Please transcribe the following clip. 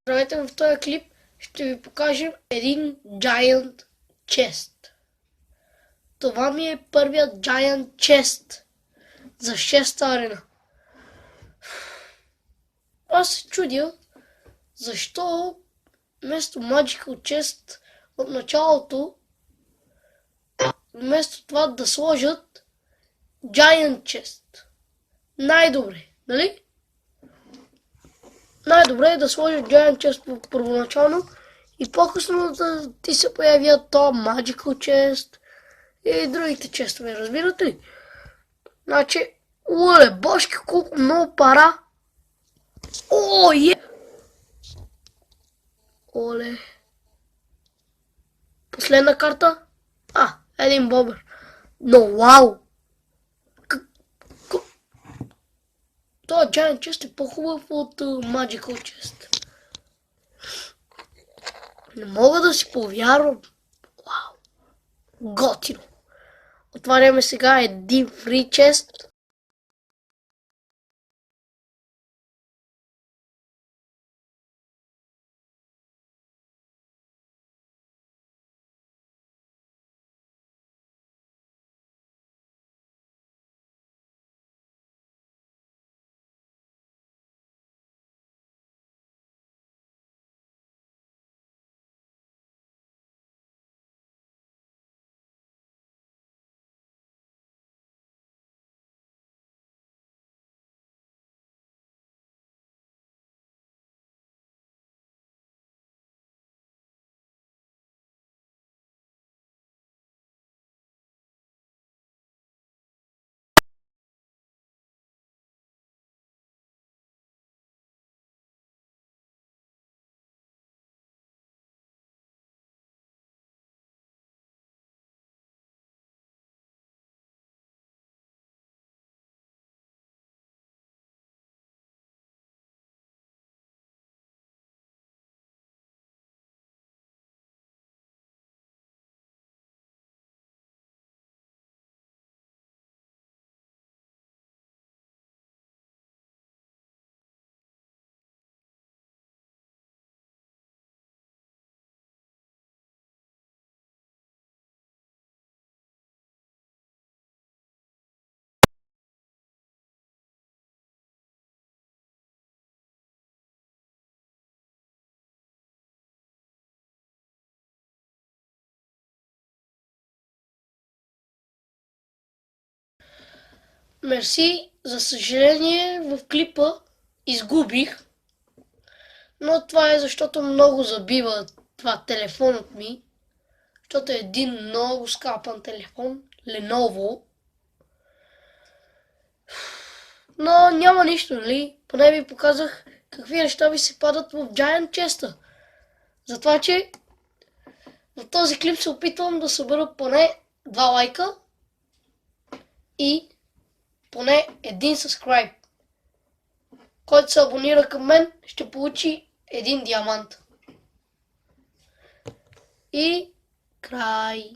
Здравейте, в този клип ще ви покажем един Giant Chest. Това ми е първият Giant Chest за 6-та арена. Аз се чудя защо вместо Magical Chest от началото, вместо това да сложат Giant Chest. Най-добре, нали? Най-добре е да сложиш Giant Chest първоначално и по-късно да ти се появят то Magical Chest и другите честове, разбирате ли? Значи, оле, башки, колко много пара! О, е! Оле. Последна карта? Един бобър. Но, вау! Това Giant Chest е по-хубав от Magical Chest. Не мога да си повярвам. Вау! Готино! Отваряме сега един Free Chest. Мерси, за съжаление в клипа изгубих, но това е защото много забива това телефонът ми, защото е един много скапан телефон, Lenovo. Но няма нищо, нали? Поне ви показах какви неща ви се падат в Giant Chest-а. Затова, че в този клип се опитвам да събера поне 2 лайка и поне един subscribe. Който се абонира към мен, ще получи един диамант. И край.